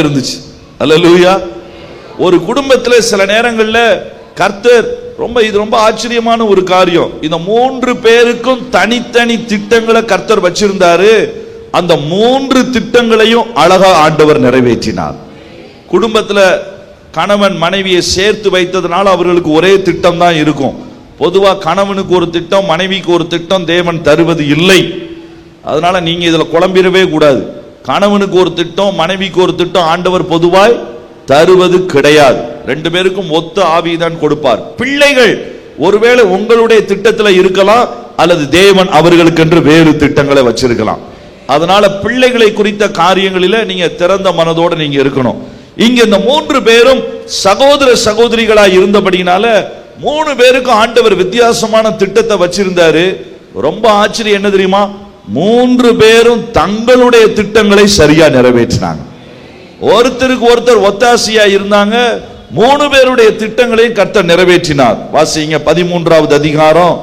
இருந்துச்சு. அல்லேலூயா. ஒரு குடும்பத்தில் சில நேரங்களில் கர்த்தர் இது ரொம்ப ஆச்சரியமான ஒரு காரியம். இந்த 3 பேருக்கும் தனித்தனி திட்டங்களை கர்த்தர் வச்சிருந்தாரு. அந்த 3 திட்டங்களையும் அழகா ஆண்டவர் நிறைவேற்றினார். குடும்பத்தில் கணவன் மனைவியை சேர்த்து வைத்ததுனால அவர்களுக்கு ஒரே திட்டம் தான் இருக்கும். பொதுவா கணவனுக்கு ஒரு திட்டம், மனைவிக்கு ஒரு திட்டம் தேவன் தருவது இல்லை. அதனால நீங்க இதுல குழம்பிடவே கூடாது. கணவனுக்கு ஒரு திட்டம், மனைவிக்கு ஒரு திட்டம் ஆண்டவர் பொதுவாய் தருவது கிடையாது. 2 பேருக்கும் ஒத்த ஆவிதான் கொடுப்பார். பிள்ளைகள் ஒருவேளை உங்களுடைய திட்டத்தில் இருக்கலாம், அல்லது தேவன் அவர்களுக்கு என்று வேறு திட்டங்களை வச்சிருக்கலாம். அதனால பிள்ளைகளை குறித்த காரியங்களில நீங்க திறந்த மனதோடு நீங்க இருக்கணும். இங்க இந்த 3 பேரும் சகோதர சகோதரிகளா இருந்தபடினால 3 பேருக்கும் ஆண்டவர் வித்தியாசமான திட்டத்தை வச்சிருந்தாரு. ரொம்ப ஆச்சரியம் என்ன தெரியுமா? 3 பேரும் தங்களுடைய திட்டங்களை சரியா நிறைவேற்றினாங்க. ஒருத்தருக்கு ஒருத்தர் ஒத்தாசையா இருந்தாங்க. 3 பேருடைய திட்டங்களை கர்த்தர் நிறைவேற்றினார். வாசிங்க 13வது அதிகாரம்,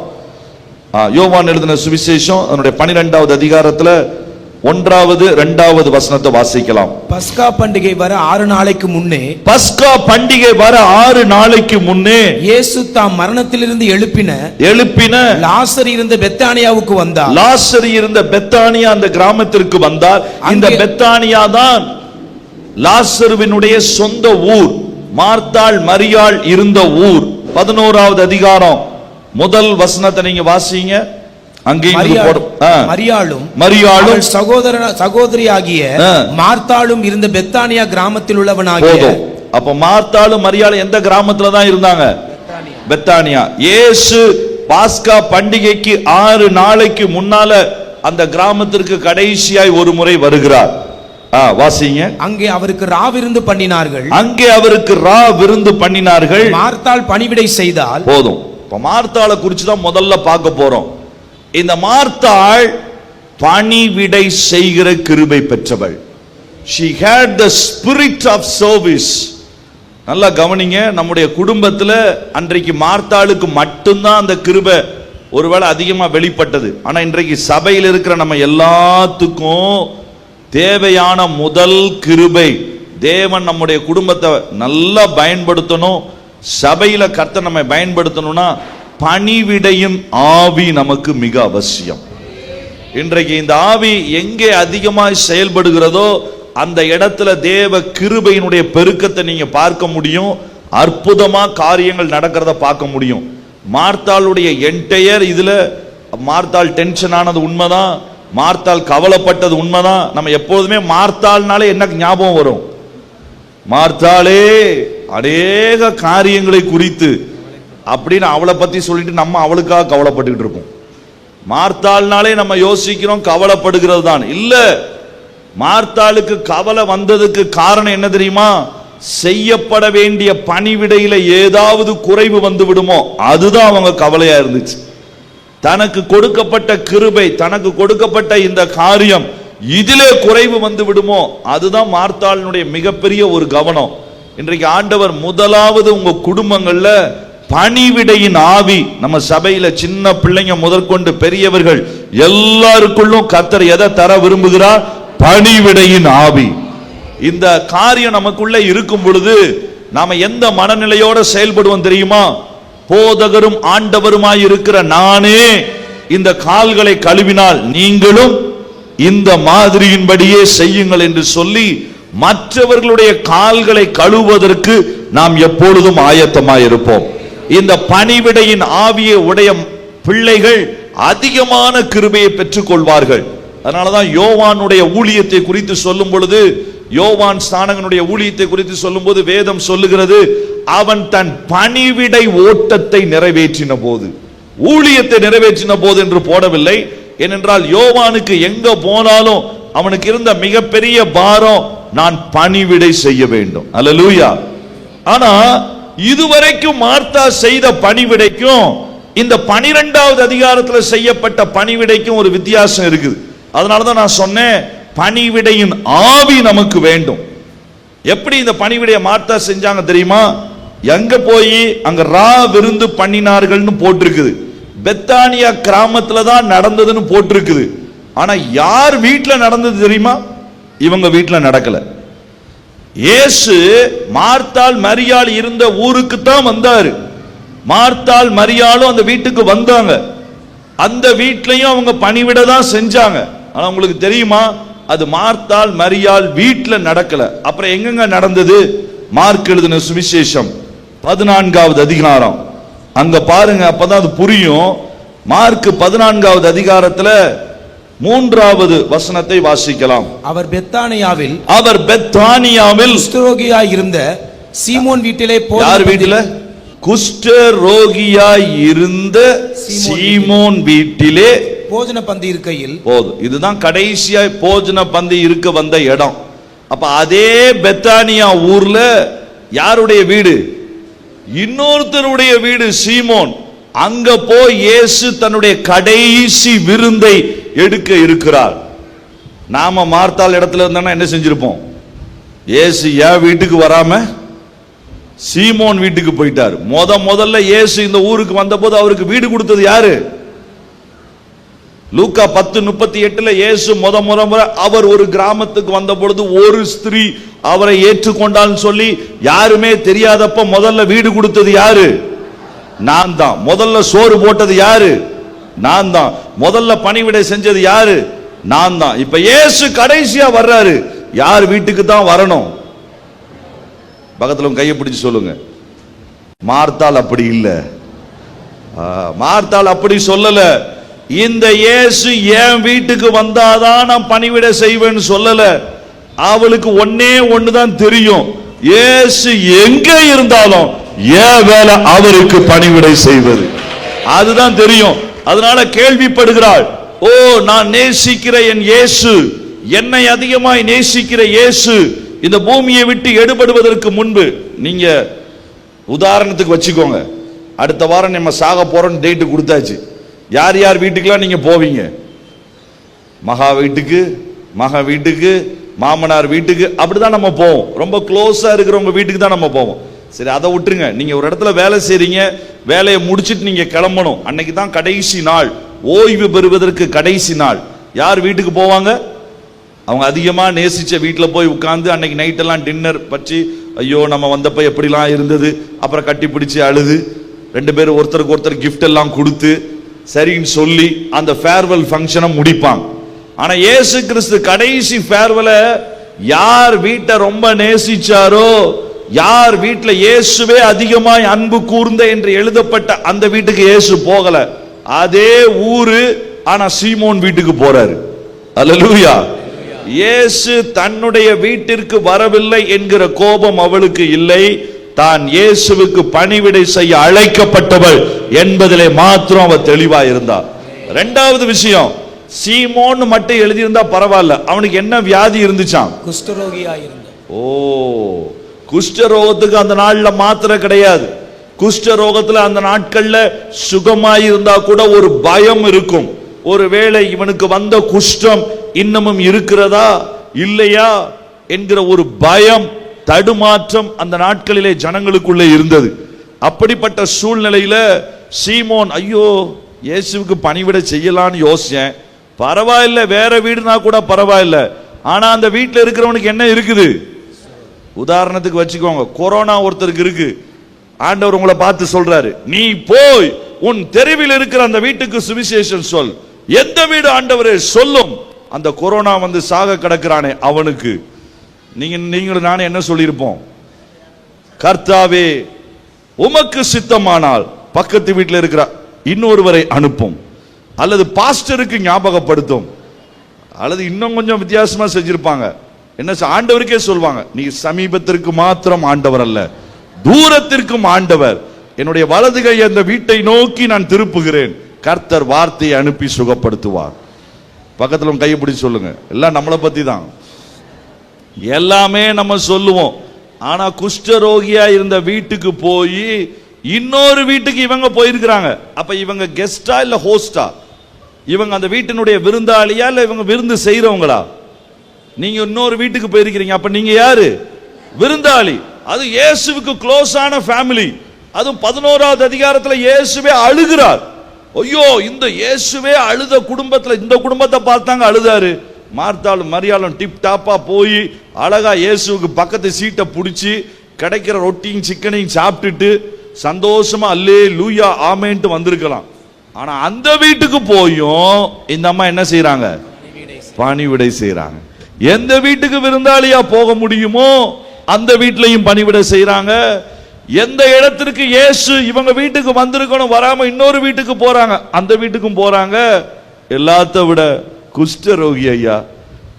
யோவான் எழுதின சுவிசேஷம் அதனுடைய 12வது அதிகாரத்துல 1வது 2வது வசனத்தை வாசிக்கலாம். பஸ்கா பண்டிகை வர 6 நாளைக்கு முன்னே, பஸ்கா பண்டிகை வர 6 நாளைக்கு முன்னே இயேசு தாம் மரணத்திலிருந்து எழுப்பின லாசர் இருந்த பெத்தானியாவுக்கு வந்தார். லாசர் இருந்த பெத்தானியா அந்த கிராமத்திற்கு வந்தார். இந்த பெத்தானியா தான் லாசருவினுடைய சொந்த ஊர். மார்த்தாள் மரியாள் இருந்த ஊர். 11வது அதிகாரம் முதல் வசனத்தை நீங்க வாசிங்க. மரியாளும் சகோதரியாகிய மார்த்தாளும் இருந்த பெத்தானியா கிராமத்தில் உள்ளவனாகிய. அப்ப மார்த்தாளும் மரியாளும் எந்த கிராமத்துல தான் இருந்தாங்க? பெத்தானியா. இயேசு பாஸ்கா பண்டிகைக்கு 6 நாளைக்கு முன்னால அந்த கிராமத்திற்கு கடைசியாய் ஒரு முறை வருகிறார். வாசிங்க. அங்கே அவருக்கு ராவிருந்து பண்ணினார்கள். மார்த்தாள் பணிவிடை செய்தால். போதும். இப்ப மார்த்தாளை குறிச்சு தான் முதல்ல பார்க்க போறோம். இந்த மார்த்தாள் பணிவிடை செய்கிற கிருபை பெற்றவள். She had the spirit of service. நல்லா கவனிங்க. நம்முடைய குடும்பத்தில் அன்றைக்கு மார்த்தாளுக்கு மட்டும்தான் அந்த கிருபை ஒருவேளை அதிகமா வெளிப்பட்டது. ஆனா இன்றைக்கு சபையில் இருக்கிற நம்ம எல்லாத்துக்கும் தேவையான முதல் கிருபை. தேவன் நம்முடைய குடும்பத்தை நல்லா பயன்படுத்தணும். சபையில கர்த்தர் நம்மை பயன்படுத்தணும்னா பணிவிடையின் ஆவி நமக்கு மிக அவசியம். இன்றைக்கு இந்த ஆவி எங்கே அதிகமாய் செயல்படுகிறதோ அந்த இடத்துல தேவ கிருபையினுடைய பெருக்கத்தை நீங்க பார்க்க முடியும். அற்புதமா காரியங்கள் நடக்கிறத பார்க்க முடியும். மார்த்தாளுடைய என்டையர் இதுல மார்த்தாள் டென்ஷன் ஆனது உண்மைதான். மார்த்தாள் கவலைப்பட்டது உண்மைதான். நம்ம எப்போதுமே மார்த்தாள்னாலே என்ன ஞாபகம் வரும்? மார்த்தாளே அநேக காரியங்களை குறித்து அப்படின்னு அவளை பத்தி சொல்லிட்டு நம்ம அவளுக்காக கவலைப்பட்டுக்கிட்டு இருப்போம். மார்த்தாள்னாலே நம்ம யோசிக்கிறோம் கவலைப்படுகிறது தான். இல்ல, மார்த்தாளுக்கு கவலை வந்ததுக்கு காரணம் என்ன தெரியுமா? செய்யப்பட வேண்டிய பணிவிடையில ஏதாவது குறைவு வந்து விடுமோ அதுதான் அவங்க கவலையா இருந்துச்சு. தனக்கு கொடுக்கப்பட்ட கிருபை, தனக்கு கொடுக்கப்பட்ட இந்த காரியம் இதிலே குறைவு வந்து விடுமோ அதுதான் மார்த்தாளினுடைய மிகப்பெரிய ஒரு கவனம். இன்றைக்கு ஆண்டவர் முதலாவது உங்க குடும்பங்கள்ல பணிவிடையின் ஆவி, நம்ம சபையில சின்ன பிள்ளைங்க முதற்கொண்டு பெரியவர்கள் எல்லாருக்குள்ளும் கர்த்தர் எதை தர விரும்புகிறார்? பணிவிடையின் ஆவி. இந்த காரியம் நமக்குள்ள இருக்கும் பொழுது நாம எந்த மனநிலையோட செயல்படுவோம் தெரியுமா? போதகரும் ஆண்டவருமாய் இருக்கிற நானே இந்த கால்களை கழுவினால் நீங்களும் இந்த மாதிரியின்படியே செய்யுங்கள் என்று சொல்லி மற்றவர்களுடைய கால்களை கழுவுவதற்கு நாம் எப்பொழுதும் ஆயத்தமாய் இருப்போம். இந்த பணிவிடையின் ஆவியை உடைய பிள்ளைகள் அதிகமான கிருபையை பெற்றுக் கொள்வார்கள். அதனாலதான் யோவானுடைய ஊழியத்தை குறித்து சொல்லும் பொழுது, யோவான் ஸ்நானகனுடைய ஊழியத்தை குறித்து சொல்லும் போது வேதம் சொல்லுகிறது, அவன் தன் பணிவிடை ஓட்டத்தை நிறைவேற்றின போது, ஊழியத்தை நிறைவேற்றின போது என்று போடவில்லை. ஏனென்றால் யோவானுக்கு எங்க போனாலும் அவனுக்கு இருந்த மிகப்பெரிய பாரம், நான் பணிவிடை செய்ய வேண்டும். அல்லேலூயா. ஆனா இதுவரைக்கும் மார்த்தா செய்த பணிவிடைக்கும் இந்த 12வது அதிகாரத்தில் செய்யப்பட்ட பணிவிடைக்கும் ஒரு வித்தியாசம் இருக்குது. அதனாலதான் நான் சொன்னேன், பணிவிடையின் ஆவி நமக்கு வேண்டும். எப்படி இந்த பணிவிடையை மார்த்தா செஞ்சாங்க தெரியுமா? எங்க போய் அங்க ரா விருந்து பண்ணினார்கள்னு போட்டிருக்குது. பெத்தானியா கிராமத்துல தான் நடந்ததுன்னு போட்டிருக்குது. ஆனா யார் வீட்டுல நடந்தது தெரியுமா? இவங்க வீட்டுல நடக்கல. இயேசு மார்த்தாள் மரியாள் இருந்த ஊருக்கு தான் வந்தாரு. மார்த்தாள் மரியாளும் அந்த வீட்டுக்கு வந்தாங்க. அந்த வீட்லயும் அவங்க பணிவிட தான் செஞ்சாங்க. ஆனா உங்களுக்கு தெரியுமா, அது மார்த்தாள் மரியாள் வீட்டுல நடக்கல. அப்புறம் எங்கெங்க நடந்தது? மார்க் எழுதின சுவிசேஷம் 14வது அதிகாரம் அங்க பாருங்க, அப்பதான் அது புரியும். மார்க் 14வது அதிகாரத்துல 3வது வசனத்தை வாசிக்கலாம். அவர் பெத்தானியாவில் குஷ்டரோகியாய் இருந்த சீமோன் வீட்டிலே யார் வீட்டில? குஷ்டரோகியாய் இருந்த சீமோன் வீட்டிலே போஜன பந்தி இருக்கையில். போதும், இதுதான் கடைசியா போஜன பந்தி இருக்க வந்த இடம். அப்ப அதே பெத்தானியா ஊர்ல யாருடைய வீடு? இன்னொருத்தருடைய வீடு, சீமோன். அங்க போய் இயேசு தன்னுடைய கடைசி விருந்தை எடுக்க இருக்கிறார். நாம மார்த்தாள் இடத்துல இருந்தா என்ன செஞ்சிருப்போம்? இயேசு ஏன் வீட்டுக்கு வராம சீமோன் வீட்டுக்கு போயிட்டார். முதல்ல இயேசு இந்த ஊருக்கு வந்தபோது அவருக்கு வீடு கொடுத்தது யாரு? லூக்கா 10:38 இயேசு முறை அவர் ஒரு கிராமத்துக்கு வந்த பொழுது ஒரு ஸ்திரீ அவரை ஏற்றுக்கொண்டான்னு சொல்லி யாருமே தெரியாதப்ப முதல்ல வீடு கொடுத்தது யாரு? நான் தான். முதல்ல சோறு போட்டது யாரு? நான் தான். முதல்ல பணிவிடை செஞ்சது யாரு? நான் தான். இப்ப இயேசு கடைசியா வர்றாரு. யார் வீட்டுக்கு தான் வரணும்? பக்கத்துல கையை பிடிச்சு சொல்லுங்க. மார்த்தாள் அப்படி இல்ல. மார்த்தாள் அப்படி சொல்லல. இந்த இயேசு என் வீட்டுக்கு வந்தாதான் நான் பணிவிடை செய்வேன்னு சொல்லல. அவளுக்கு ஒன்னே ஒண்ணுதான் தெரியும், இயேசு எங்க இருந்தாலும் ஏன் வேலை அவருக்கு பணிவிடை செய்வது, அதுதான் தெரியும். அதனால கேள்விப்படுகிறாள், ஓ நான் நேசிக்கிற என் இயேசு, என்னை அதிகமாய் நேசிக்கிற இயேசு இந்த பூமியை விட்டு எடுபடுவதற்கு முன்பு, நீங்க உதாரணத்துக்கு வச்சுக்கோங்க, அடுத்த வாரம் நம்ம சாக போறோம்னு டேட்டு கொடுத்தாச்சு. யார் யார் வீட்டுக்கெல்லாம் நீங்க போவீங்க? மகா வீட்டுக்கு, மகா வீட்டுக்கு, மாமனார் வீட்டுக்கு, அப்படிதான் நம்ம போவோம். ரொம்ப க்ளோஸா இருக்கிறவங்க வீட்டுக்கு தான் நம்ம போவோம். சரி, அதை விட்டுருங்க. நீங்க ஒரு இடத்துல வேலை செய்றீங்க, வேலையை முடிச்சிட்டு நீங்க கிளம்பணும். அன்னைக்கு தான் கடைசி நாள், ஓய்வு பெறுவதற்கு கடைசி நாள். யார் வீட்டுக்கு போவாங்க? அவங்க அதிகமா நேசிச்ச வீட்டில் போய் உட்கார்ந்து அன்னைக்கு நைட்டெல்லாம் டின்னர் வச்சு, ஐயோ நம்ம வந்தப்ப எப்படிலாம் இருந்தது, அப்புறம் கட்டி பிடிச்சி அழுது, ரெண்டு பேரும் ஒருத்தருக்கு ஒருத்தர் கிஃப்ட் எல்லாம் கொடுத்து சரின்னு சொல்லி அந்த ஃபேர்வெல் ஃபங்க்ஷனை முடிப்பாங்க. ஆனா இயேசு கிறிஸ்து கடைசி ஃபேர்வெல யார் வீட்டை ரொம்ப நேசிச்சாரோ, யார் வீட்டுல இயேசுவே அதிகமாய் அன்பு கூர்ந்த என்று எழுதப்பட்ட அந்த வீட்டுக்கு இயேசு போகல. அதே ஊரு, ஆனா சீமோன் வீட்டுக்கு போறாரு. அல்லேலூயா. இயேசு தன்னுடைய வீட்டிற்கு வரவில்லை என்கிற கோபம் அவளுக்கு இல்லை. தான் இயேசுவுக்கு பணிவிடை செய்ய அழைக்கப்பட்டவள் என்பதிலே மாத்திரம் அவ தெளிவா இருந்தா. இரண்டாவது விஷயம், சீமோன் மட்டும் எழுதியிருந்தா பரவாயில்ல, அவனுக்கு என்ன வியாதி இருந்துச்சாம்? குஷ்டரோகியா இருந்தா. ஓ, குஷ்டரோகத்துக்கு அந்த நாள்ல மாத்திரை கிடையாது. குஷ்டரோகத்துல அந்த நாட்கள்ல சுகமாயிருந்தா கூட ஒரு பயம் இருக்கும். ஒருவேளை இவனுக்கு வந்த குஷ்டம் இன்னமும் இருக்கிறதா இல்லையா என்கிற ஒரு பயம், தடுமாற்றம் அந்த நாட்களிலே ஜனங்களுக்குள்ளே இருந்தது. அப்படிப்பட்ட சூழ்நிலையில சீமோன், ஐயோ இயேசுவுக்கு பணிவிட செய்யலான்னு யோசிச்சேன், பரவாயில்ல வேற வீடுனா கூட பரவாயில்ல, ஆனா அந்த வீட்டில் இருக்கிறவனுக்கு என்ன இருக்குது? உதாரணத்துக்கு வச்சுக்கோங்க, கொரோனா ஒருத்தருக்கு இருக்கு. ஆண்டவர் உங்களை பார்த்து சொல்றாரு, நீ போய் உன் தெருவில் இருக்கிற அந்த வீட்டுக்கு சுவிசேஷம் சொல். எந்த வீடு ஆண்டவரே? சொல்லும். அந்த கொரோனா வந்து சாக கிடக்கிறானே அவனுக்கு. நீங்களும் நானே என்ன சொல்லியிருப்போம்? கர்த்தாவே உமக்கு சித்தமானால் பக்கத்து வீட்டில் இருக்கிற இன்னொருவரை அனுப்பும், அல்லது பாஸ்டருக்கு ஞாபகப்படுத்தும், அல்லது இன்னும் கொஞ்சம் வித்தியாசமா செஞ்சிருப்பாங்க. என்ன ஆண்டவருக்கே சொல்வாங்க, நீ சமீபத்திற்கு மாத்திரம் ஆண்டவர் அல்ல, தூரத்திற்கும் ஆண்டவர். என்னுடைய வலது கை அந்த வீட்டை நோக்கி நான் திருப்புகிறேன், கர்த்தர் வார்த்தையை அனுப்பி சுகப்படுத்துவார். பக்கத்துல கையை பிடிச்சு சொல்லுங்க. எல்லாம் நம்மளை பத்தி தான், எல்லாமே நம்ம சொல்லுவோம். ஆனா குஷ்டரோகியா இருந்த வீட்டுக்கு போய் இன்னொரு வீட்டுக்கு இவங்க போயிருக்கிறாங்க. அப்ப இவங்க கெஸ்டா இல்ல ஹோஸ்டா? இவங்க அந்த வீட்டினுடைய விருந்தாளியா இல்ல இவங்க விருந்து செய்யறவங்களா? நீங்க இன்னொரு வீட்டுக்கு போயிருக்கிறீங்க, அப்ப நீங்க யாரு? விருந்தாளி. அது இயேசுவுக்கு க்ளோஸான ஃபேமிலி. அதுவும் 11வது அதிகாரத்துல இயேசுவே அழுகிறார். ஐயோ, இந்த இயேசுவே அழுத குடும்பத்துல இந்த குடும்பத்தை பார்த்தாங்க அழுதாரு. மார்த்தாலும் மரியாளும் டிப் டாப்பா போய் அழகா இயேசுவுக்கு பக்கத்து சீட்டை பிடிச்சி கிடைக்கிற ரொட்டியும் சிக்கனையும் சாப்பிட்டுட்டு சந்தோஷமா அல்லே லூயா ஆமேன்ட்டு வந்திருக்கலாம். ஆனா அந்த வீட்டுக்கு போயும் இந்த அம்மா என்ன செய்யறாங்க? பணிவிடை செய்யறாங்க. எந்த வீட்டுக்கு விருந்தாளியா போக முடியுமோ அந்த வீட்லயும் பணிவிடை செய்யறாங்க. எந்த இடத்திற்கு இயேசு இவங்க வீட்டுக்கு வந்திருக்கணும் வராம இன்னொரு வீட்டுக்கு போறாங்க, அந்த வீட்டுக்கும் போறாங்க. எல்லாத்த விட குஷ்டரோகி ஐயா,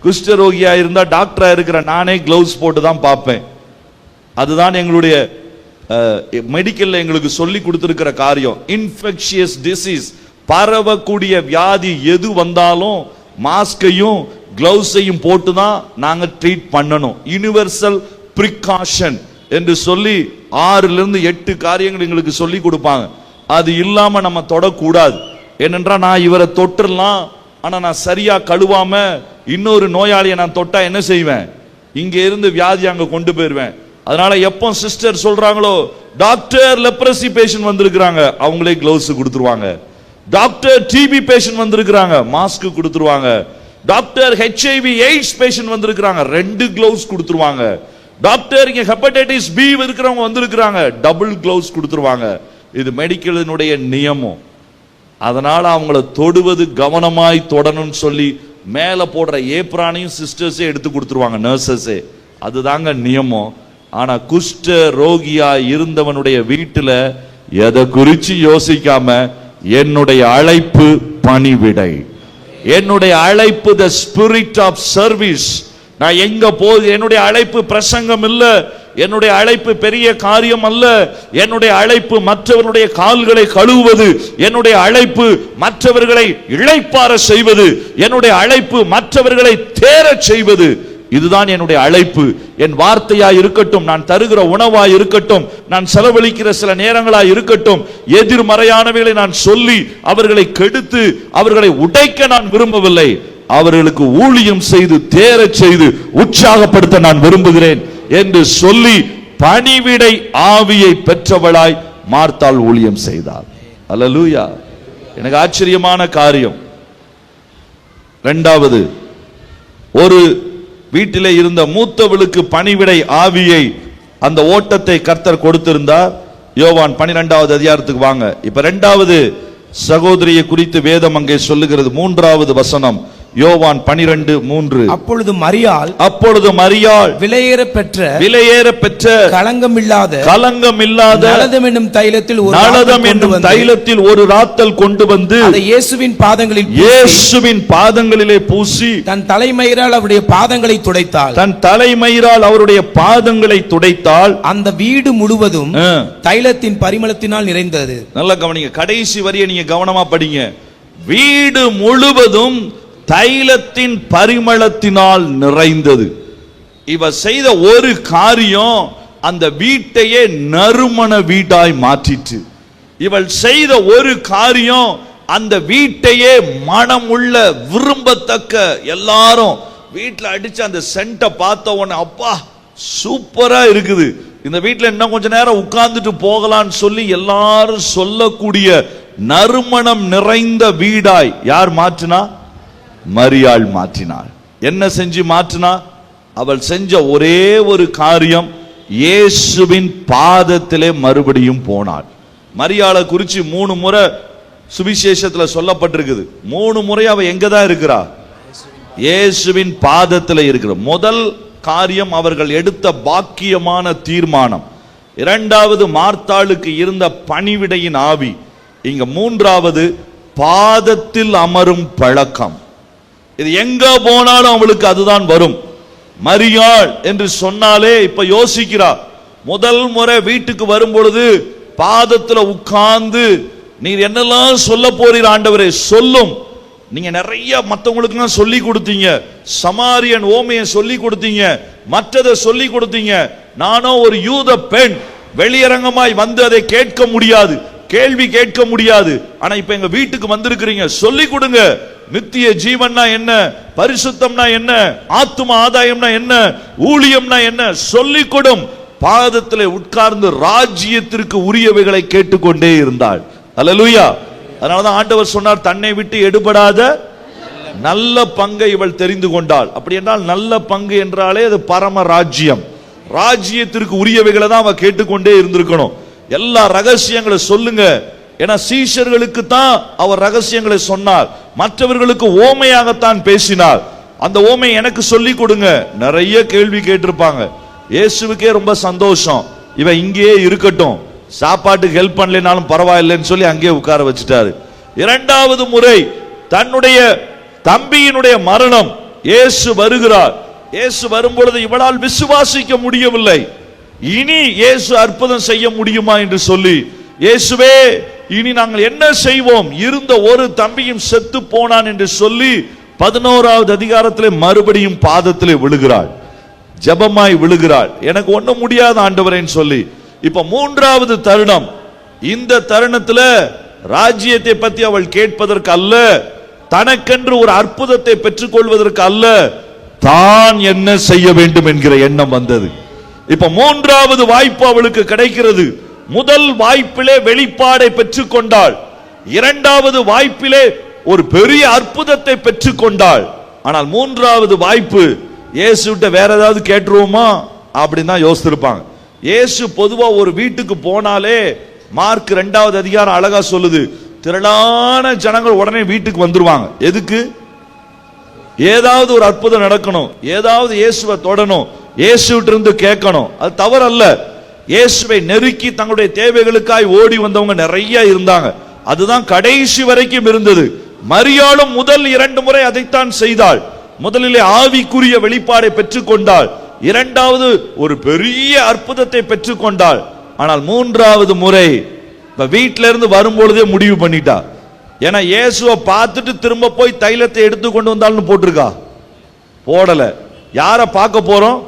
குஷ்டரோகியா இருந்தா டாக்டரா இருக்கிற நானே கிளவுஸ் போட்டு தான் பார்ப்பேன். அதுதான் எங்களுடைய மெடிக்கல்ல எங்களுக்கு சொல்லி கொடுத்திருக்கிற காரியம். இன்ஃபெக்ஷியஸ் டிசீஸ், பரவக்கூடிய வியாதி எது வந்தாலும் மாஸ்கையும் கிளவுஸையும் போட்டு தான் நாங்க ட்ரீட் பண்ணணும். யுனிவர்சல் பிரிகாஷன் என்று சொல்லி 6 to 8 காரியங்கள் எங்களுக்கு சொல்லி கொடுப்பாங்க. அது இல்லாம நம்ம தொடக்கூடாது. ஏனென்றா நான் இவரை தொட்டுறலாம், ஆனா நான் சரியா கழுவாம இன்னொரு நோயாளியை நான் தொட்டா என்ன செய்வேன்? இங்க இருந்து வியாதி அங்க கொண்டு போயிருவேன். அதனால எப்போ சிஸ்டர் சொல்றாங்களோ டாக்டர் லெப்ரசி பேஷண்ட் வந்திருக்கிறாங்க, அவங்களே கிளவுஸ் கொடுத்துருவாங்க. டாக்டர் டிபி பேஷண்ட் வந்திருக்கிறாங்க, மாஸ்க் கொடுத்துருவாங்க. டாக்டர் HIV எய்ட்ஸ் பேஷண்ட் வந்திருக்கிறாங்க, 2 கிளவுஸ் கொடுத்துருவாங்க. டாக்டர் இங்க ஹெப்படைட்டிஸ் பி இருக்கிறவங்க வந்திருக்கிறாங்க, டபுள் கிளவுஸ் கொடுத்துருவாங்க. இது மெடிக்கலினுடைய நியமம். அதனால அவங்கள தொடுவது கவனமாய் தொடணும்னு சொல்லி மேல போடுற ஏப்ரானையும் சிஸ்டர்ஸே எடுத்து கொடுத்துருவாங்க, நர்சஸே. அதுதாங்க நியமம். ஆனா குஷ்ட ரோகியா இருந்தவனுடைய வீட்டுல எதை குறிச்சு யோசிக்காம என்னுடைய அழைப்பு பணிவிடை, என்னுடைய அழைப்பு த ஸ்பிரிட் ஆஃப் சர்வீஸ். நான் எங்க போது என்னுடைய அழைப்பு பிரசங்கம் இல்ல, என்னுடைய அழைப்பு பெரிய காரியம் அல்ல, என்னுடைய அழைப்பு மற்றவர்களுடைய கால்களை கழுவுவது, என்னுடைய அழைப்பு மற்றவர்களை இளைப்பாற செய்வது, என்னுடைய அழைப்பு மற்றவர்களை தேரச் செய்வது. இதுதான் என்னுடைய அழைப்பு. என் வார்த்தையா இருக்கட்டும், நான் தருகிற உணவா இருக்கட்டும், நான் செலவழிக்கிற சில நேரங்களா இருக்கட்டும், எதிர்மறையானவைகளை நான் சொல்லி அவர்களை கெடுத்து அவர்களை உடைக்க நான் விரும்பவில்லை. அவர்களுக்கு ஊழியம் செய்து தேரச் செய்து உற்சாகப்படுத்த நான் விரும்புகிறேன் என்று சொல்லி பணிவிடை ஆவியை பெற்றவளாய் மார்த்தாள் ஊழியம் செய்தாள். அல்லேலூயா. எனக்கு ஆச்சரியமான காரியம். இரண்டாவது, ஒரு வீட்டிலே இருந்த மூத்தவளுக்கு பணிவிடை ஆவியை, அந்த ஓட்டத்தை கர்த்தர் கொடுத்திருந்தார். யோவான் 12வது அதிகாரத்துக்கு வாங்க. இப்ப 2வது சகோதரியை குறித்து வேதம் அங்கே சொல்லுகிறது. 3வது வசனம், யோவான் 12:3. அப்பொழுது மரியாள் விலையேற பெற்ற களங்கம் இல்லாத நலதம் என்னும் தைலத்தில் ஒரு ராத்தல் கொண்டு வந்து அதை இயேசுவின் பாதங்களிலே பூசி தன் தலைமயிரால் அவருடைய பாதங்களை துடைத்தாள். அந்த வீடு முழுவதும் தைலத்தின் பரிமளத்தினால் நிறைந்தது. நல்லா கவனிங்க, கடைசி வரியை நீங்க கவனமா படிங்க. வீடு முழுவதும் தைலத்தின் பரிமளத்தினால் நிறைந்தது. இவ செய்த ஒரு காரியம் அந்த வீட்டையே நறுமண வீடாய் மாற்றிற்று. இவள் செய்த ஒரு காரியம் அந்த வீட்டையே மனமுள்ள விரும்பத்தக்க, எல்லாரும் வீட்டில் அடிச்சு அந்த சென்ட்டை பார்த்த உடனே அப்பா சூப்பரா இருக்குது, இந்த வீட்டில் இன்னும் கொஞ்ச நேரம் உட்கார்ந்துட்டு போகலான்னு சொல்லி எல்லாரும் சொல்லக்கூடிய நறுமணம் நிறைந்த வீடாய் யார் மாற்றினா? மரியாள் மாற்றினாள். என்ன செஞ்சு மாற்றினா? அவள் செஞ்ச ஒரே ஒரு காரியம், இயேசுவின் பாதத்திலே மறுபடியும் போனாள். மரியாளை குறித்து 3 முறை சுவிசேஷத்துல சொல்லப்பட்டிருக்குது. 3 முறை அவ எங்கதான் இருக்கிறா? இயேசுவின் பாதத்தில் இருக்கிற. முதல் காரியம் அவர்கள் எடுத்த பாக்கியமான தீர்மானம். 2வது மார்த்தாளுக்கு இருந்த பணிவிடையின் ஆவி. இங்க 3வது பாதத்தில் அமரும் பழக்கம். இது எங்க போனாலும் அவளுக்கு அதுதான் வரும். மரியாள் என்று சொன்னாலே இப்ப யோசிக்கிறா. முதல் முறை வீட்டுக்கு வரும் பொழுது பாதத்துல உட்கார்ந்து நீர் என்னெல்லாம் சொல்ல போறீர் ஆண்டவரே சொல்லும். நீங்க நிறைய மற்றவங்களுக்கு சொல்லி கொடுத்தீங்க, சமாரியன் ஓமையை சொல்லி கொடுத்தீங்க, மற்றதை சொல்லி கொடுத்தீங்க. நானும் ஒரு யூத பெண், வெளியரங்கமாய் வந்து அதை கேட்க முடியாது, கேள்வி கேட்க முடியாது. ஆனா இப்ப எங்க வீட்டுக்கு வந்திருக்கிறீங்க, சொல்லி கொடுங்க. நித்திய ஜீவன்னா என்ன, பரிசுத்தம்னா என்ன, ஆத்தும ஆதாயம்னா என்ன, ஊழியம்னா என்ன, சொல்லிக் கொடும். பாதத்திலே உட்கார்ந்து ராஜ்யத்திற்கு உரியவைகளை கேட்டுக்கொண்டே இருந்தாள். அல்லேலூயா. அதனாலதான் ஆண்டவர் சொன்னார், தன்னை விட்டு எடுபடாத நல்ல பங்கை இவள் தெரிந்து கொண்டாள். அப்படி என்றால் நல்ல பங்கு என்றாலே அது பரம ராஜ்யம். ராஜ்யத்திற்கு உரியவைகளை தான் அவ கேட்டுக்கொண்டே இருந்திருக்கணும். எல்லா ரகசியங்களை சொல்லுங்க. ஏன்னா சீஷர்களுக்கு தான் அவர் ரகசியங்களை சொன்னார், மற்றவர்களுக்கு ஓமையாகத்தான் பேசினார். அந்த ஓமை எனக்கு சொல்லி கொடுங்க. நிறைய கேள்வி கேட்டிருப்பாங்க. இயேசுவுக்கே ரொம்ப சந்தோஷம், இவன் இங்கேயே இருக்கட்டும், சாப்பாட்டுக்கு ஹெல்ப் பண்ணலைனாலும் பரவாயில்லைன்னு சொல்லி அங்கேயே உட்கார வச்சுட்டாரு. இரண்டாவது முறை தன்னுடைய தம்பியினுடைய மரணம், இயேசு வருகிறார். இயேசு வரும்பொழுது இவளால் விசுவாசிக்க முடியவில்லை. இனி இயேசு அற்புதம் செய்ய முடியுமா என்று சொல்லி, இயேசுவே இனி நாங்கள் என்ன செய்வோம், இருந்த ஒரு தம்பியும் செத்து போனான் என்று சொல்லி 11வது அதிகாரத்திலே மறுபடியும் பாதத்திலே விழுகிறாள், ஜெபமாய் விழுகிறாள். எனக்கு ஒண்ணும் முடியாத ஆண்டவரேன்னு சொல்லி. இப்ப 3வது தருணம். இந்த தருணத்துல ராஜ்யத்தை பற்றி அவள் கேட்பதற்கு அல்ல, தனக்கென்று ஒரு அற்புதத்தை பெற்றுக் கொள்வதற்கு அல்ல, தான் என்ன செய்ய வேண்டும் என்கிற எண்ணம் வந்தது. இப்ப 3வது வாய்ப்பு அவளுக்கு கிடைக்கிறது. முதல் வாய்ப்பிலே வெளிப்பாடை பெற்றுக் கொண்டாள், 2வது வாய்ப்பிலே ஒரு பெரிய அற்புதத்தை பெற்றுக் கொண்டாள். ஆனால் 3வது வாய்ப்பு, இயேசுட்ட வேற ஏதாவது கேட்டுருவோமா அப்படின்னு தான் யோசிச்சிருப்பாங்க. இயேசு பொதுவா ஒரு வீட்டுக்கு போனாலே, மார்க் 2வது அதிகாரம் அழகா சொல்லுது, திரளான ஜனங்கள் உடனே வீட்டுக்கு வந்துருவாங்க. எதுக்கு? ஏதாவது ஒரு அற்புதம் நடக்கணும், ஏதாவது இயேசுவை தொடணும், இயேசுவிட்ட இருந்து கேட்கணும். அது தவறல்ல. இயேசுவை நெருக்கி தங்களுடைய தேவைகளுக்காய் ஓடி வந்தவங்க நிறைய இருந்தாங்க. அதுதான் கடைசி வரைக்கும் இருந்தது. மரியாளும் முதல் 2 முறை அதைத்தான் செய்தாள். முதலிலே ஆவிக்குரிய வெளிப்பாடை பெற்றுக் கொண்டாள், 2வது ஒரு பெரிய அற்புதத்தை பெற்றுக் கொண்டாள். ஆனால் 3வது முறை இப்ப வீட்டில இருந்து வரும்பொழுதே முடிவு பண்ணிட்டா. ஏன்னா இயேசுவை பார்த்துட்டு திரும்ப போய் தைலத்தை எடுத்து கொண்டு வந்தாள்னு போட்டிருக்கா, போடல. யாரை பார்க்க போறோம்?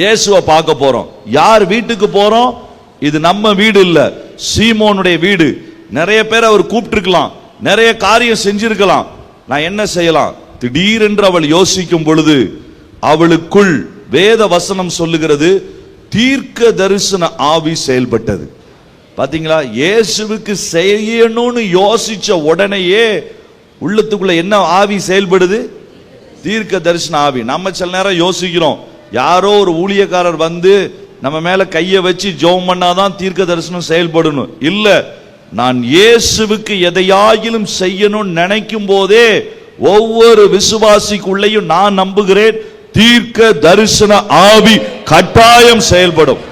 இயேசுவை பார்க்க போறோம். யார் வீட்டுக்கு போறோம்? இது நம்ம வீடு இல்ல, சீமோனுடைய வீடு. நிறைய பேர் அவர் கூப்பிட்டிருக்கலாம், நிறைய காரியம் செஞ்சிருக்கலாம். நான் என்ன செய்யலாம்? திடீரென்று அவள் யோசிக்கும் பொழுது அவளுக்குள் வேத வசனம் சொல்லுகிறது, தீர்க்க தரிசன ஆவி செயல்பட்டது. பாத்தீங்களா? இயேசுவுக்கு செய்யணும்னு யோசிச்ச உடனேயே உள்ளத்துக்குள்ள என்ன ஆவி செயல்படுது? தீர்க்க தரிசன ஆவி. நம்ம சில நேரம் யோசிக்கிறோம், யாரோ ஒரு ஊழியக்காரர் வந்து நம்ம மேல கையை வச்சு ஜெபம் பண்ணாதான் தீர்க்க தரிசனம் செயல்படணும். இல்ல, நான் இயேசுவுக்கு எதையாகிலும் செய்யணும்னு நினைக்கும் போதே ஒவ்வொரு விசுவாசிக்குள்ளேயும் நான் நம்புகிறேன், தீர்க்க தரிசன ஆவி கட்டாயம் செயல்படும்.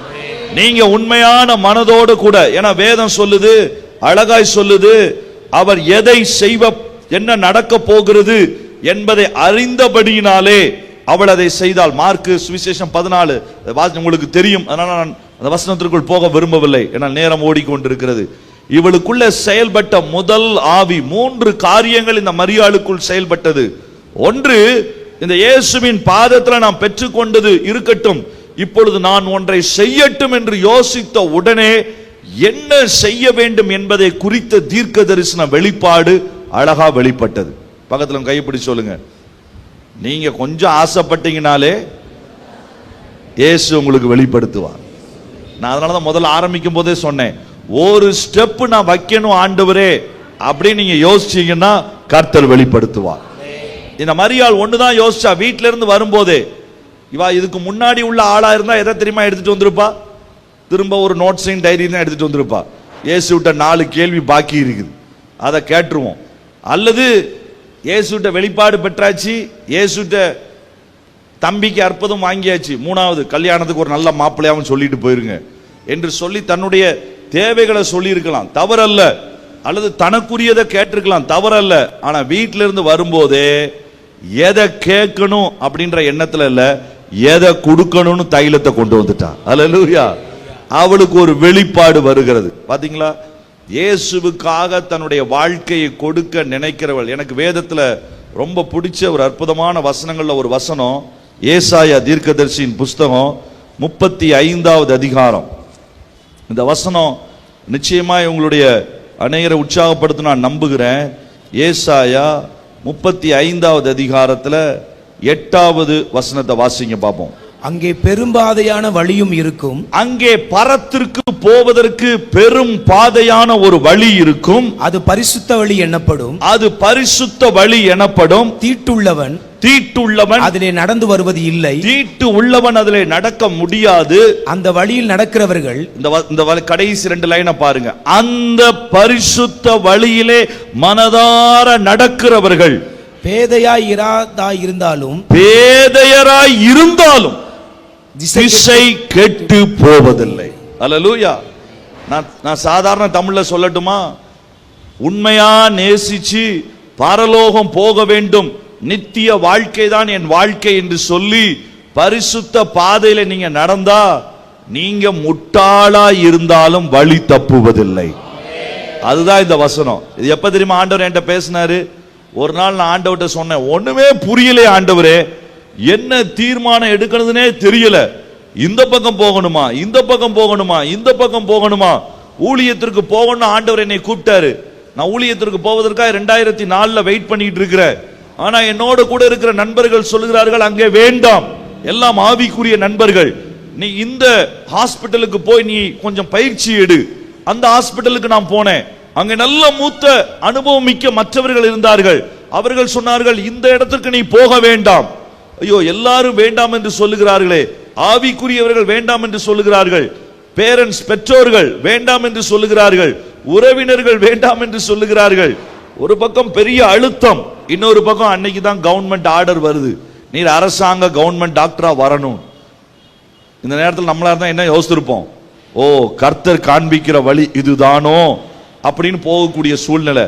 நீங்க உண்மையான மனதோடு கூட, ஏன்னா வேதம் சொல்லுது, அழகாய் சொல்லுது, அவர் எதை செய்வ, என்ன நடக்க போகிறது என்பதை அறிந்தபடியினாலே அவள் அதை செய்தாள். மார்க்கு சுவிசேஷம் 14 உங்களுக்கு தெரியும், அதனால நான் அந்த வசனத்திற்குள் போக விரும்பவில்லை, ஏன்னா நேரம் ஓடிக்கொண்டிருக்கிறது. இவளுக்குள்ள செயல்பட்ட முதல் ஆவி, 3 காரியங்கள் இந்த மரியாளுக்குள் செயல்பட்டது. ஒன்று, இந்த இயேசுவின் பாதத்தில் நாம் பெற்றுக்கொண்டது இருக்கட்டும், இப்பொழுது நான் ஒன்றை செய்யட்டும் என்று யோசித்த உடனே என்ன செய்ய வேண்டும் என்பதை குறித்த தீர்க்க தரிசன வெளிப்பாடு அழகா வெளிப்பட்டது. பக்கத்துல கைப்பிடி சொல்லுங்க, நீங்க கொஞ்சம் ஆசைப்பட்டீங்கனாலே இயேசு உங்களுக்கு வெளிப்படுத்துவார். நான் அதனாலதான் முதல்ல ஆரம்பிக்கும் போதே சொன்னேன், ஒரு ஸ்டெப் நான் வைக்கணும் ஆண்டவரே அப்படின்னு நீங்க யோசிச்சீங்கன்னா கர்த்தர் வெளிப்படுத்துவார். இந்த மரியாள் ஒண்ணுதான் யோசிச்சா. வீட்டில இருந்து வரும்போதே இவா இதுக்கு முன்னாடி உள்ள ஆளா இருந்தா எதை தெரியுமா எடுத்துட்டு வந்திருப்பா? திரும்ப ஒரு நோட்ஸையும் டைரி தான் எடுத்துட்டு வந்திருப்பா. இயேசுட்ட 4 கேள்வி பாக்கி இருக்குது, அதை கேட்டுருவோம். அல்லது இயேசுட்ட வெளிப்பாடு பெற்றாச்சு, இயேசுட்ட தம்பிக்கு அற்புதம் வாங்கியாச்சு, 3வது கல்யாணத்துக்கு ஒரு நல்ல மாப்பிள்ளையாவும் சொல்லிட்டு போயிருங்க என்று சொல்லி தன்னுடைய தேவைகளை சொல்லி இருக்கலாம், தவறல்ல. அல்லது தனக்குரியதை கேட்டிருக்கலாம், தவறல்ல. ஆனா வீட்டில இருந்து வரும்போதே எதை கேட்கணும் அப்படின்ற எண்ணத்துல இல்ல, எதை கொடுக்கணும்னு தைலத்தை கொண்டு வந்துட்டான். அல்லேலூயா. அவளுக்கு ஒரு வெளிப்பாடு வருகிறது. பாத்தீங்களா? இயேசுவுக்காக தன்னுடைய வாழ்க்கையை கொடுக்க நினைக்கிறவள். எனக்கு வேதத்துல ரொம்ப பிடிச்ச ஒரு அற்புதமான வசனங்கள்ல ஒரு வசனம், ஏசாயா தீர்க்கதரிசியின் புஸ்தகம் 35வது அதிகாரம். இந்த வசனம் நிச்சயமாய் உங்களுடைய அநேகரை உற்சாகப்படுத்த நான் நம்புகிறேன். ஏசாயா 35வது அதிகாரத்துல 8வது வசனத்தை வாசிங்க பார்ப்போம். அங்கே பெரும்பாதையான வழியும் இருக்கும். அங்கே பரத்திற்கு போவதற்கு பெரும் பாதையான ஒரு வழி இருக்கும். அது பரிசுத்த வழி எனப்படும். அது பரிசுத்த வழி எனப்படும். தீட்டுள்ளவன் அதிலே நடந்து வருவது இல்லை. தீட்டு உள்ளவன் அதிலே நடக்க முடியாது. அந்த வழியில் நடக்கிறவர்கள், இந்த கடைசி 2 லைனை பாருங்க. அந்த பரிசுத்த வழியிலே மனதார நடக்கிறவர்கள் பேதையராய் இருந்தாலும் திசை கெட்டு போவதில்லை. அல்லேலூயா. நான் சாதாரண தமிழ்ல சொல்லட்டுமா? உண்மையா நேசிச்சு பரலோகம் போக வேண்டும், நித்திய வாழ்க்கை தான் என் வாழ்க்கை என்று சொல்லி பரிசுத்த பாதையில நீங்க நடந்தா நீங்க முட்டாளா இருந்தாலும் வழி தப்புவதில்லை. அதுதான் இந்த வசனம். இது எப்ப தெரியுமா ஆண்டவர் என்கிட்ட பேசினாரு? ஒரு நாள் நான் ஆண்டவர்கிட்ட சொன்னேன், ஒண்ணுமே புரியல ஆண்டவரே, என்ன தீர்மானம் எடுக்கிறதுனே தெரியல. இந்த பக்கம் போகணுமா, இந்த பக்கம் போகணுமா, இந்த பக்கம் போகணுமா, ஊழியத்திற்கு போகணும் ஆண்டவர் என்னை கூப்பிட்டாரு. நான் ஊழியத்திற்கு போவதற்காக 2004 வெயிட் பண்ணிட்டு இருக்கிறேன். ஆனா என்னோட கூட இருக்கிற நண்பர்கள் சொல்லுகிறார்கள், அங்கே வேண்டாம், எல்லாம் ஆவிக்குரிய நண்பர்கள், நீ இந்த ஹாஸ்பிட்டலுக்கு போய் நீ கொஞ்சம் பயிற்சி எடு. அந்த ஹாஸ்பிட்டலுக்கு நான் போனேன். அங்க நல்ல மூத்த அனுபவம் மிக்க மற்றவர்கள் இருந்தார்கள். அவர்கள் சொன்னார்கள், இந்த இடத்துக்கு நீ போக வேண்டாம். ஐயோ, எல்லாரும் வேண்டாம் என்று சொல்லுகிறார்களே, ஆவிக்குரியவர்கள் வேண்டாம் என்று சொல்லுகிறார்கள், பேரண்ட்ஸ் பெற்றோர்கள் வேண்டாம் என்று சொல்லுகிறார்கள், உறவினர்கள் வேண்டாம் என்று சொல்லுகிறார்கள். ஒரு பக்கம் பெரிய அழுத்தம், இன்னொரு பக்கம் அன்னைக்கு தான் கவர்மெண்ட் ஆர்டர் வருது, நீர் அரசாங்க கவர்மெண்ட் டாக்டரா வரணும். இந்த நேரத்தில் நம்மளா இருந்தா என்ன யோசிச்சிருப்போம்? ஓ, கர்த்தர் காண்பிக்கிற வழி இதுதானோ அப்படின்னு போகக்கூடிய சூழ்நிலை.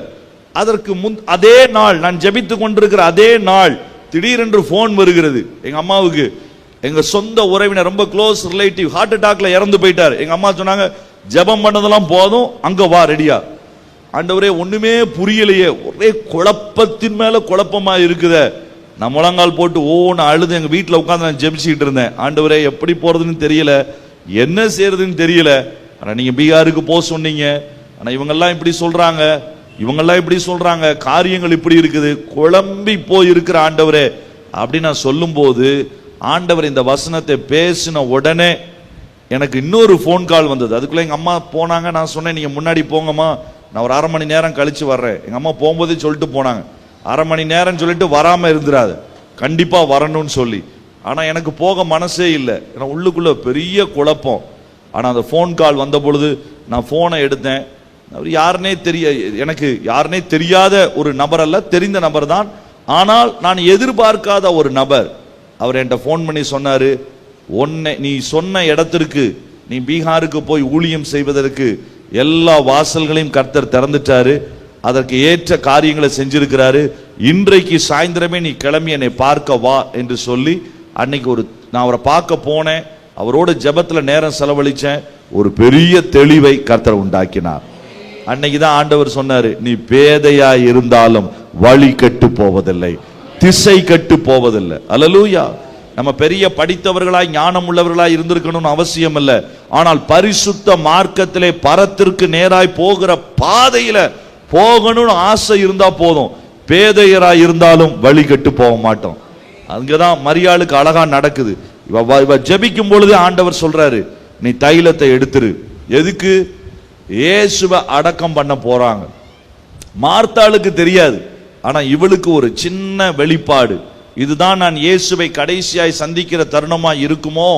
அதற்கு அதே நாள் நான் ஜெபித்துக் கொண்டிருக்கிற அதே நாள் திடீரென்று போன் வருகிறது. எங்க அம்மாவுக்கு எங்க சொந்த உறவினர், ரொம்ப க்ளோஸ் ரிலேட்டிவ், ஹார்ட் அட்டாக்ல இறந்து போயிட்டார். எங்க அம்மா சொன்னாங்க, ஜெபம் பண்ணதெல்லாம் போதும், அங்க வா ரெடியா. ஆண்டவரே, ஒண்ணுமே புரியலையே, ஒரே குழப்பத்தின் மேல குழப்பமா இருக்குதே. நான் முழங்கால் போட்டு ஓன்னு அழுது எங்க வீட்டுல உட்கார்ந்து நான் ஜெபிச்சுக்கிட்டு இருந்தேன். ஆண்டவரே, எப்படி போறதுன்னு தெரியல, என்ன செய்யறதுன்னு தெரியல. ஆனா நீங்க பீகாருக்கு போக சொன்னீங்க, ஆனா இவங்கெல்லாம் இப்படி சொல்றாங்க, இவங்கெல்லாம் இப்படி சொல்றாங்க, காரியங்கள் இப்படி இருக்குது, குழம்பி போய் இருக்கிற ஆண்டவரே அப்படின்னு நான் சொல்லும் போது, ஆண்டவர் இந்த வசனத்தை பேசின உடனே எனக்கு இன்னொரு போன் கால் வந்தது. அதுக்குள்ள எங்க அம்மா போனாங்க. நான் சொன்னேன், நீங்க முன்னாடி போங்கம்மா, நான் ஒரு 1/2 மணி நேரம் கழிச்சு வர்றேன். எங்க அம்மா போகும்போதே சொல்லிட்டு போனாங்க, 1/2 மணி நேரம் சொல்லிட்டு வராம இருந்துராது, கண்டிப்பா வரணும்னு சொல்லி. ஆனா எனக்கு போக மனசே இல்லை, ஏன்னா உள்ளுக்குள்ள பெரிய குழப்பம். ஆனா அந்த போன் கால் வந்த பொழுது நான் போனை எடுத்தேன். அவர் யாருனே எனக்கு யாருனே தெரியாத ஒரு நபர் அல்ல, தெரிந்த நபர் தான். ஆனால் நான் எதிர்பார்க்காத ஒரு நபர். அவர் என்கிட்ட போன் பண்ணி சொன்னாரு, நீ சொன்ன இடத்திற்கு, நீ பீகாருக்கு போய் ஊழியம் செய்வதற்கு எல்லா வாசல்களையும் கர்த்தர் திறந்துட்டாரு, அதற்கு ஏற்ற காரியங்களை செஞ்சிருக்கிறாரு, இன்றைக்கு சாயந்தரமே நீ கிளம்பி என்னை பார்க்க வா என்று சொல்லி அன்னைக்கு நான் அவரை பார்க்க போனேன். அவரோட ஜெபத்துல நேரம் செலவழிச்சேன். ஒரு பெரிய தெளிவை கர்த்தர் உண்டாக்கினார். அன்னைக்கு தான் ஆண்டவர் சொன்னாரு, நீ பேதையா இருந்தாலும் வழி கெட்டு போவதில்லை, திசை கெட்டு போவதில்லை. அல்லேலூயா. நம்ம பெரிய படித்தவர்களாய் ஞானம் உள்ளவர்களாய் இருந்திருக்கணும்னு அவசியம் இல்லை. ஆனால் பரிசுத்த மார்க்கத்திலே பரத்திற்கு நேராய் போகிற பாதையில போகணும்னு ஆசை இருந்தா போதும். பேதையராய் இருந்தாலும் வழி கெட்டு போக மாட்டோம். அங்கதான் மரியாளுக்கு அழகா நடக்குது. இவ ஜெபிக்கும் பொழுது ஆண்டவர் சொல்றாரு, நீ தைலத்தை எடுத்துரு. எதுக்கு? இயேசுவை அடக்கம் பண்ண போறாங்க. மார்த்தாளுக்கு தெரியாது, ஆனா இவளுக்கு ஒரு சின்ன வெளிப்பாடு, இதுதான் நான் இயேசுவை கடைசியாய் சந்திக்கிற தருணமா இருக்குமோ,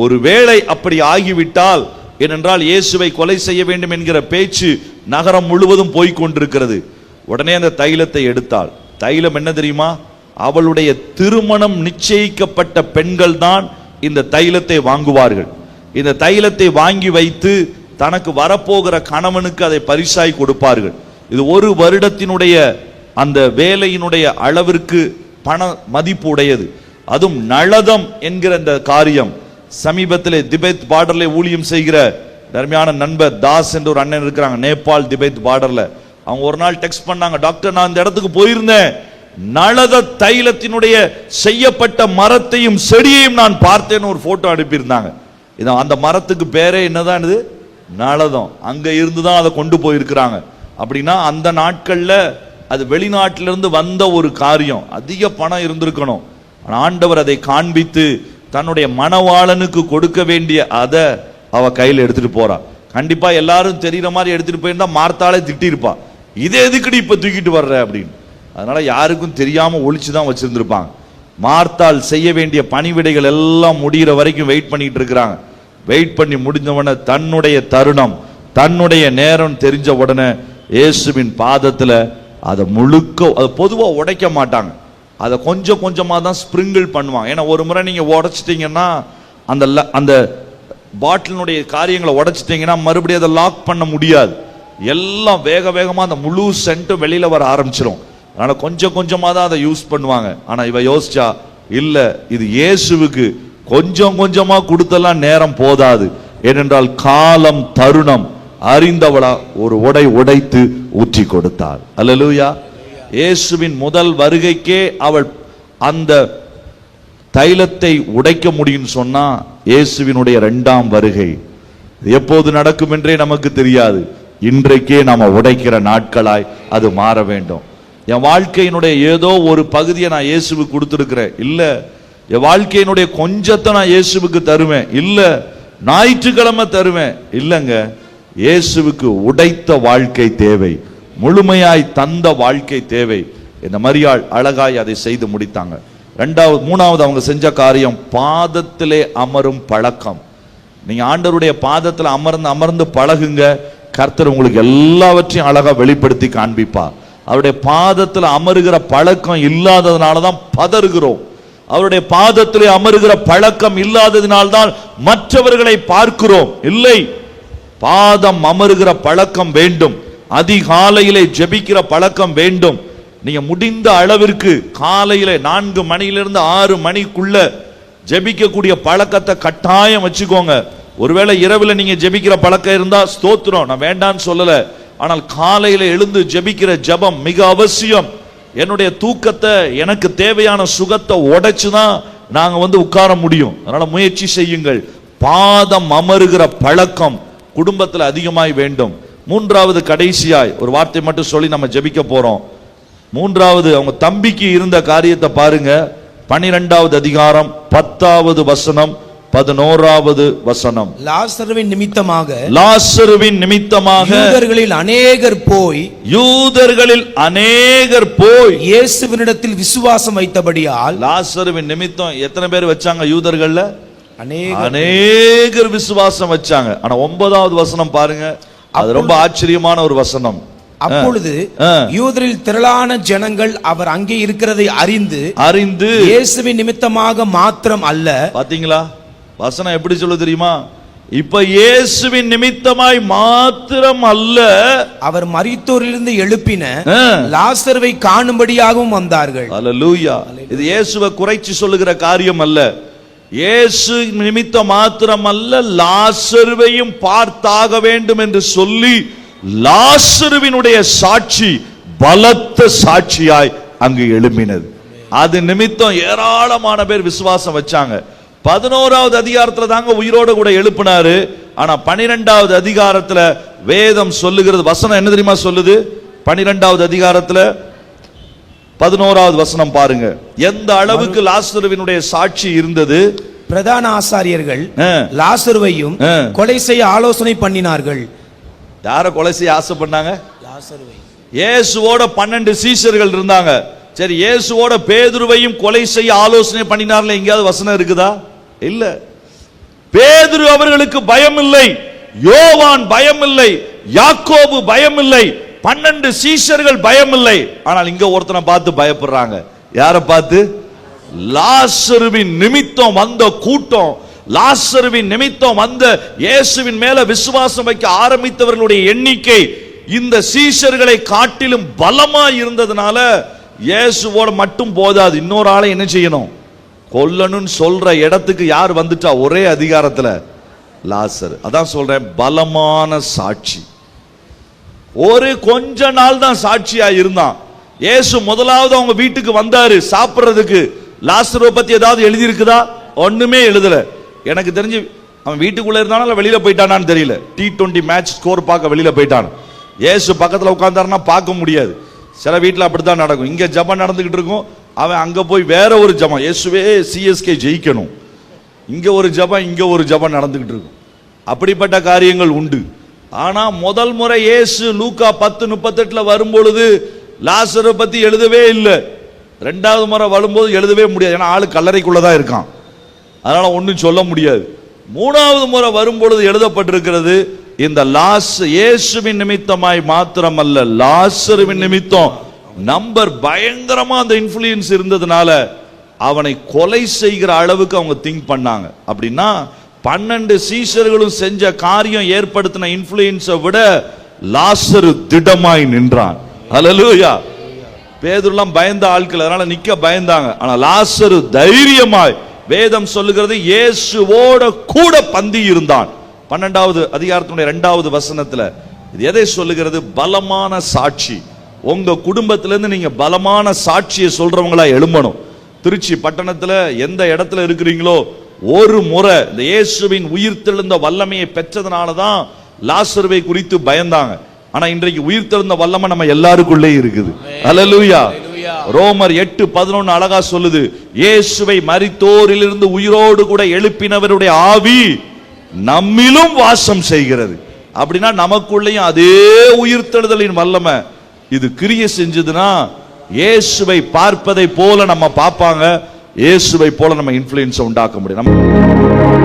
ஒருவேளை அப்படி ஆகிவிட்டால், ஏனென்றால் இயேசுவை கொலை செய்ய வேண்டும் என்கிற பேச்சு நகரம் முழுவதும் போய்கொண்டிருக்கிறது. உடனே அந்த தைலத்தை எடுத்தாள். தைலம் என்ன தெரியுமா? அவளுடைய திருமணம் நிச்சயிக்கப்பட்ட பெண்கள் தான் இந்த தைலத்தை வாங்குவார்கள். இந்த தைலத்தை வாங்கி வைத்து தனக்கு வரப்போகிற கணவனுக்கு அதை பரிசாய் கொடுப்பார்கள். இது 1 வருடத்தினுடைய அந்த வேலையினுடைய அளவிற்கு பண மதிப்பு உடையது. அதுவும் நளதம் என்கிற இந்த காரியம் சமீபத்திலே திபெத் பார்டர்ல ஊழியம் செய்கிற தர்மியான நண்பர் தாஸ் என்ற ஒரு அண்ணன் இருக்கிறாங்க, நேபாள் திபெத் பார்டர்ல. அவங்க ஒரு நாள் டெக்ஸ்ட் பண்ணாங்க, டாக்டர் நான் இந்த இடத்துக்கு போயிருந்தேன், நளத தைலத்தினுடைய செய்யப்பட்ட மரத்தையும் செடியையும் நான் பார்த்தேன்னு ஒரு போட்டோ அனுப்பியிருந்தாங்க. அந்த மரத்துக்கு பேரே என்னதான்? இது நளதம். அங்க இருந்துதான் அதை கொண்டு போயிருக்கிறாங்க. அப்படின்னா அந்த நாட்கள்ல அது வெளிநாட்டிலிருந்து வந்த ஒரு காரியம், அதிக பணம் இருந்திருக்கணும். ஆண்டவர் அதை காண்பித்து தன்னுடைய மணவாளனுக்கு கொடுக்க வேண்டிய அதை அவ கையில எடுத்துட்டு போறா. கண்டிப்பா எல்லாரும் தெரியுற மாதிரி எடுத்துட்டு போயிருந்தா மார்த்தாலே திட்டிருப்பா, இதே எதுக்குடி இப்ப தூக்கிட்டு வர்ற அப்படின்னு. அதனால யாருக்கும் தெரியாம ஒளிச்சுதான் வச்சிருந்திருப்பாங்க. மார்த்தாள் செய்ய வேண்டிய பணிவிடைகள் எல்லாம் முடிகிற வரைக்கும் வெயிட் பண்ணிட்டு இருக்கிறாங்க. வெயிட் பண்ணி முடிஞ்ச உடனே தன்னுடைய தருணம், தன்னுடைய நேரம் தெரிஞ்ச உடனே இயேசுவின் பாதத்துல அதை முழுக்க, அதை பொதுவா உடைக்க மாட்டாங்க, அதை கொஞ்சம் கொஞ்சமா தான் ஸ்பிரிங்கிள் பண்ணுவாங்க. ஏன்னா ஒரு முறை நீங்க உடைச்சிட்டீங்கன்னா அந்த பாட்டிலினுடைய காரியங்களை உடைச்சிட்டீங்கன்னா மறுபடியும் அதை லாக் பண்ண முடியாது. எல்லாம் வேக வேகமா அந்த முழு சென்ட்டும் வெளியில வர ஆரம்பிச்சிடும். அதனால கொஞ்சம் கொஞ்சமா தான் அதை யூஸ் பண்ணுவாங்க. ஆனா இவ யோசிச்சா, இல்ல இது இயேசுவுக்கு கொஞ்சம் கொஞ்சமா கொடுத்தெல்லாம் நேரம் போதாது. ஏனென்றால் காலம் தருணம் அறிந்தவளா ஒரு உடைத்து ஊற்றி கொடுத்தாள். அல்லேலூயா. இயேசுவின் முதல் வருகைக்கே அவள் அந்த தைலத்தை உடைக்க முடியும் சொன்னா, இயேசுவினுடைய இரண்டாம் வருகை எப்போது நடக்கும் என்றே நமக்கு தெரியாது. இன்றைக்கே நாம உடைக்கிற நாட்களாய் அது மாற வேண்டும். என் வாழ்க்கையினுடைய ஏதோ ஒரு பகுதியை நான் இயேசுவுக்கு கொடுத்திருக்கிறேன், இல்ல என் வாழ்க்கையினுடைய கொஞ்சத்தை நான் இயேசுவுக்கு தருவேன், இல்ல ஞாயிற்றுக்கிழமை தருவேன், இல்லங்க இயேசுவுக்கு உடைத்த வாழ்க்கை தேவை, முழுமையாய் தந்த வாழ்க்கை தேவை. இந்த மரியாள் அழகாய் அதை செய்து முடித்தாங்க. மூணாவது அவங்க செஞ்ச காரியம் பாதத்திலே அமரும் பழக்கம். நீங்க ஆண்டவருடைய பாதத்தில் அமர்ந்து பழகுங்க, கர்த்தர் உங்களுக்கு எல்லாவற்றையும் அழகா வெளிப்படுத்தி காண்பிப்பா. அவருடைய பாதத்தில் அமருகிற பழக்கம் இல்லாததுனாலதான் பதறுகிறோம். அவருடைய பாதத்திலே அமருகிற பழக்கம் இல்லாததினால்தான் மற்றவர்களை பார்க்கிறோம். இல்லை, பாதம் அமருகிற பழக்கம் வேண்டும். அதிகாலையிலே ஜெபிக்கிற பழக்கம் வேண்டும். நீங்க முடிந்த அளவிற்கு காலையில 4 மணியிலிருந்து 6 மணிக்குள்ள ஜெபிக்கக்கூடிய பழக்கத்தை கட்டாயம் வச்சுக்கோங்க. ஒருவேளை இரவுல நீங்க ஜெபிக்கிற பழக்கம் இருந்தா ஸ்தோத்திரம், நான் வேண்டான்னு சொல்லல. ஆனால் காலையில எழுந்து ஜெபிக்கிற ஜெபம் மிக அவசியம். என்னுடைய தூக்கத்தை, எனக்கு தேவையான சுகத்தை உடைச்சுதான் நாங்க உட்கார முடியும். அதனால முயற்சி செய்யுங்கள். பாதம் அமருகிற பழக்கம் குடும்பத்தில் அதிகமாய் வேண்டும். மூன்றாவது, கடைசியாய் ஒரு வார்த்தை மட்டும் சொல்லி நம்ம ஜெபிக்க போறோம். மூன்றாவது, அவங்க தம்பிக்கு இருந்த காரியத்தை பாருங்க. 12வது அதிகாரம் 10வது வசனம் 11வது வசனம். லாசருவின் நிமித்தமாக யூதர்களில் அநேகர் போய் இயேசுவினிடத்தில் விசுவாசம் வைத்தபடியால். லாசருவின் நிமித்தம் எத்தனை பேர் வச்சாங்க? யூதர்கள்ல அநேகர் விசுவாசம் வச்சாங்க. ஆனா 9வது வசனம் பாருங்க, அது ரொம்ப ஆச்சரியமான ஒரு வசனம். அப்பொழுது யூதரில் திரளான ஜனங்கள் அவர் அங்கே இருக்கிறதை அறிந்து இயேசுவின் நிமித்தமாக மாத்திரம் அல்ல. பாத்தீங்களா வசனம் எப்படி சொல்ல தெரியுமா? இப்ப இயேசுவின் நிமித்தமாய் மாத்திரம் அல்ல, அவர் மரித்தோரிலிருந்து எழுப்பின லாசருவை காணும்படியாகவும் வந்தார்கள். அல்லேலூயா. இது இயேசுவை குறைச்சி சொல்லுகிற காரியம் அல்ல. இயேசு நிமித்தம் மாத்திரம் அல்ல, லாசருவையும் பார்த்தாக வேண்டும் என்று சொல்லி லாசருவினுடைய சாட்சி பலத்த சாட்சியாய் அங்கு எழும்பினது. அது நிமித்தம் ஏராளமான பேர் விசுவாசம் வச்சாங்க. 11வது அதிகாரத்துல தாங்க உயிரோட கூட எழுப்பினாரு. ஆனா 12வது அதிகாரத்துல வேதம் சொல்லுகிறது, வசனம் என்ன தெரியுமா சொல்லுது? 12வது அதிகாரத்துல 11வது வசனம் பாருங்க. எந்த அளவுக்கு லாசருவினுடைய சாட்சி இருந்தது. பிரதான ஆசாரியர்கள் லாசருவையும் கொலை செய்ய ஆலோசனை பண்ணினார்கள். யார கொலை செய்ய ஆசை பண்ணாங்க? லாசருவை. இயேசுவோட 12 சீஷர்கள் இருந்தாங்க. சரி, இயேசுவோட பேதுருவையும் கொலை செய்ய ஆலோசனை பண்ணினார்கள். எங்கேயாவது வசனம் இருக்குதா? இல்ல. பேதுரு அவர்களுக்கு பயம் இல்லை, யோவான் பயம் இல்லை, யாக்கோபு பயம் இல்லை, 12 சீஷர்கள் பயம் இல்லை. ஆனால் இங்க ஒருத்தனை பார்த்து பயப்படுறாங்க. யாரை பார்த்து? லாசருவின் நிமித்தம் வந்த கூட்டம், லாசருவின் நிமித்தம் வந்த இயேசுவின் மேல விசுவாசம் வைக்க ஆரம்பித்தவர்களுடைய எண்ணிக்கை இந்த சீஷர்களை காட்டிலும் பலமா இருந்ததுனால இயேசுவோட மட்டும் போதாது, இன்னொரு ஆளை என்ன செய்யணும்? கொல்லணும்னு சொல்ற இடத்துக்கு யார் வந்துட்டா? ஒரே அதிகாரத்துல லாசர். அதான் சொல்றேன், பலமான சாட்சி. ஒரு கொஞ்ச நாள் தான் சாட்சியா இருந்தான். இயேசு முதலாவது அவங்க வீட்டுக்கு வந்தாரு சாப்பிடுறதுக்கு. லாசரை பத்தி ஏதாவது எழுதி இருக்குதா? ஒண்ணுமே எழுதல. எனக்கு தெரிஞ்சு அவன் வீட்டுக்குள்ள இருந்தானா வெளியில போயிட்டானான்னு தெரியல. T20 மேட்ச் ஸ்கோர் பார்க்க வெளியில போயிட்டான். இயேசு பக்கத்துல உட்கார்ந்தாருன்னா பார்க்க முடியாது. சில வீட்டில் அப்படித்தான் நடக்கும். இங்க ஜபம் நடந்துகிட்டு இருக்கும், அவன் அங்க போய் வேற ஒரு ஜபம், இயேசுவே CSK ஜெயிக்கணும், இங்க ஒரு ஜெபம் இங்க ஒரு ஜெபம் நடந்துகிட்டு இருக்கும். அப்படிப்பட்ட காரியங்கள் உண்டு. ஆனா முதல் முறை இயேசு லூக்கா 10:38 வரும்பொழுது லாசரை பத்தி எழுதவே இல்லை. ரெண்டாவது முறை வரும்போது எழுதவே முடியாது, ஏன்னா ஆளு கல்லறைக்குள்ளதான் இருக்கான், அதனால ஒன்னும் சொல்ல முடியாது. மூணாவது முறை வரும்பொழுது எழுதப்பட்டிருக்கிறது, இந்த இயேசுவின் நிமித்தமாய் மாத்திரமல்ல, லாசருவின் நிமித்தம். நம்பர் பயங்கரமா அந்த இன்ஃப்ளூயன்ஸ் இருந்ததுனால அவனை கொலை செய்கிற அளவுக்கு அவங்க திங்க் பண்ணாங்க. அப்படின்னா 12 சீஷர்களும் செஞ்ச காரியம் ஏற்படுத்தின இன்ஃப்ளூயன்ஸை விட லாசரு திடமாய் நின்றான். ஹல்லேலூயா. பேதுருலாம் பயந்த ஆட்கள், அதனால நிக்க பயந்தாங்க. ஆனா லாசரு தைரியமாய், வேதம் சொல்லுகிறது, இயேசுவோட கூட பந்தி இருந்தான். 12வது அதிகாரத்தினுடைய 2வது வசனத்துல இது எதை சொல்லுகிறது? பலமான சாட்சி. உங்க குடும்பத்திலிருந்து நீங்க பலமான சாட்சியை சொல்றவங்களா எழும்பணும். திருச்சி பட்டணத்துல எந்த இடத்துல இருக்கிறீங்களோ, ஒரு முறை இந்த இயேசுவின் உயிர்த்தெழுந்த வல்லமையை பெற்றதுனாலதான் லாசருவை குறித்து பயந்தாங்க. ஆனா இன்றைக்கு உயிர்த்தெழுந்த வல்லமை நம்ம எல்லாருக்குள்ளே இருக்குது. ஹல்லேலூயா. ரோமர் 8:11 அழகா சொல்லுது, இயேசுவை மரித்தோரிலிருந்து உயிரோடு கூட எழுப்பினவருடைய ஆவி நம்மிலும் வாசம் செய்கிறது. அப்படின்னா நமக்குள்ளேயும் அதே உயிர்த்தெழுதலின் வல்லமை இது கிரியை செஞ்சதுன்னா இயேசுவை பார்ப்பதை போல நம்ம பார்ப்பாங்க, இயேசுவை போல நம்ம இன்ஃப்ளூயன்ஸ் உண்டாக்க முடியும். நம்ம